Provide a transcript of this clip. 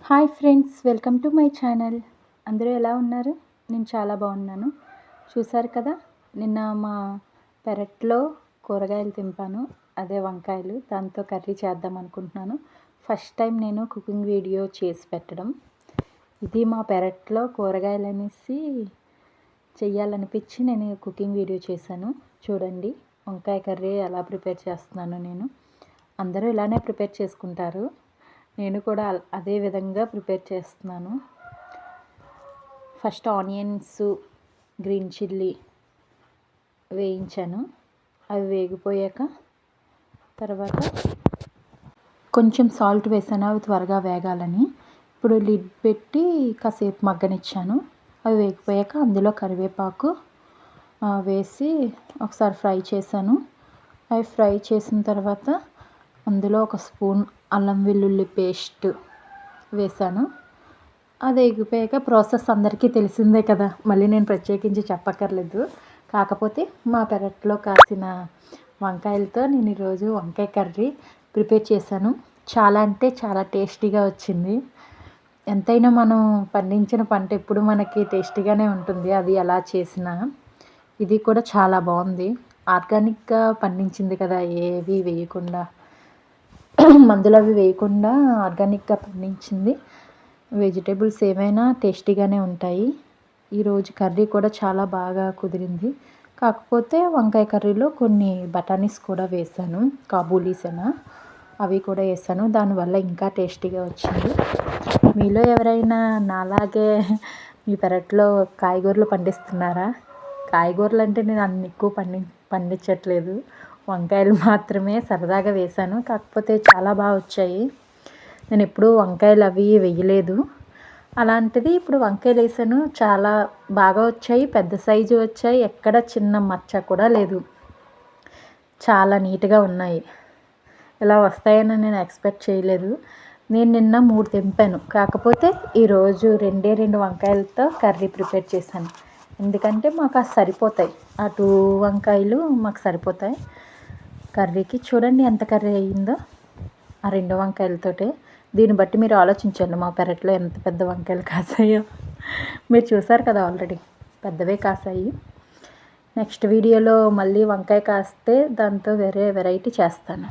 Hi friends, welcome to my channel. అందరూ ఎలా ఉన్నారు? నేను చాలా బాగున్నాను. చూసారు కదా, నిన్న మా పెరట్లో కూరగాయలు తెంపాను, అదే వంకాయలు. దాంతో కర్రీ చేద్దాం అనుకుంటున్నాను. ఫస్ట్ టైం నేను కుకింగ్ వీడియో చేసి పెట్టడం. ఇది మా పెరట్లో కూరగాయలు అనేసి చెయ్యాలనిపించి నేను కుకింగ్ వీడియో చేశాను. చూడండి, వంకాయ కర్రీ ఎలా ప్రిపేర్ చేస్తున్నాను నేను. అందరూ ఇలానే ప్రిపేర్ చేసుకుంటారు, నేను కూడా అదే విధంగా ప్రిపేర్ చేస్తున్నాను. ఫస్ట్ ఆనియన్స్, గ్రీన్ చిల్లీ వేయించాను. అవి వేగిపోయాక తర్వాత కొంచెం సాల్ట్ వేసాను, అవి త్వరగా వేగాలని. ఇప్పుడు లిడ్ పెట్టి కాసేపు మగ్గనిచ్చాను. అవి వేగిపోయాక అందులో కరివేపాకు వేసి ఒకసారి ఫ్రై చేశాను. అవి ఫ్రై చేసిన తర్వాత అందులో ఒక స్పూన్ అల్లం వెల్లుల్లి పేస్ట్ వేసాను. అది వేగిపోయాక ప్రాసెస్ అందరికీ తెలిసిందే కదా, మళ్ళీ నేను ప్రత్యేకించి చెప్పక్కర్లేదు. కాకపోతే మా పెరట్లో కాసిన వంకాయలతో నేను ఈరోజు వంకాయ కర్రీ ప్రిపేర్ చేశాను. చాలా అంటే చాలా టేస్టీగా వచ్చింది. ఎంతైనా మనం పండించిన పంట ఎప్పుడు మనకి టేస్టీగానే ఉంటుంది, అది ఎలా చేసినా. ఇది కూడా చాలా బాగుంది, ఆర్గానిక్గా పండించింది కదా, ఏవి వేయకుండా, మందులు అవి వేయకుండా ఆర్గానిక్గా పండించింది. వెజిటేబుల్స్ ఏమైనా టేస్టీగానే ఉంటాయి. ఈరోజు కర్రీ కూడా చాలా బాగా కుదిరింది. కాకపోతే వంకాయ కర్రీలో కొన్ని బఠానీస్ కూడా వేసాను, కాబూలీస్ అవి కూడా వేసాను. దానివల్ల ఇంకా టేస్టీగా వచ్చింది. మీలో ఎవరైనా నాలాగే మీ పెరట్లో కాయగూరలు పండిస్తున్నారా? కాయగూరలు అంటే నేను అన్ని ఎక్కువ పండించట్లేదు, వంకాయలు మాత్రమే సరదాగా వేశాను. కాకపోతే చాలా బాగా వచ్చాయి. నేను ఎప్పుడూ వంకాయలు అవి వేయలేదు, అలాంటిది ఇప్పుడు వంకాయలు వేసాను, చాలా బాగా వచ్చాయి. పెద్ద సైజు వచ్చాయి, ఎక్కడ చిన్న మచ్చ కూడా లేదు. చాలా నీట్గా ఉన్నాయి. ఇలా వస్తాయని నేను ఎక్స్పెక్ట్ చేయలేదు. నేను నిన్న 3 తెంపాను, కాకపోతే ఈరోజు 2 వంకాయలతో కర్రీ ప్రిపేర్ చేశాను. ఎందుకంటే మాకు అది సరిపోతాయి, ఆ 2 వంకాయలు మాకు సరిపోతాయి కర్రీకి. చూడండి ఎంత కర్రీ అయ్యిందో ఆ 2 వంకాయలతోటే. దీన్ని బట్టి మీరు ఆలోచించండి మా పెరట్లో ఎంత పెద్ద వంకాయలు కాసాయో. మీరు చూసారు కదా, ఆల్రెడీ పెద్దవే కాసాయి. నెక్స్ట్ వీడియోలో మళ్ళీ వంకాయ కాస్తే దాంతో వేరే వెరైటీ చేస్తాను.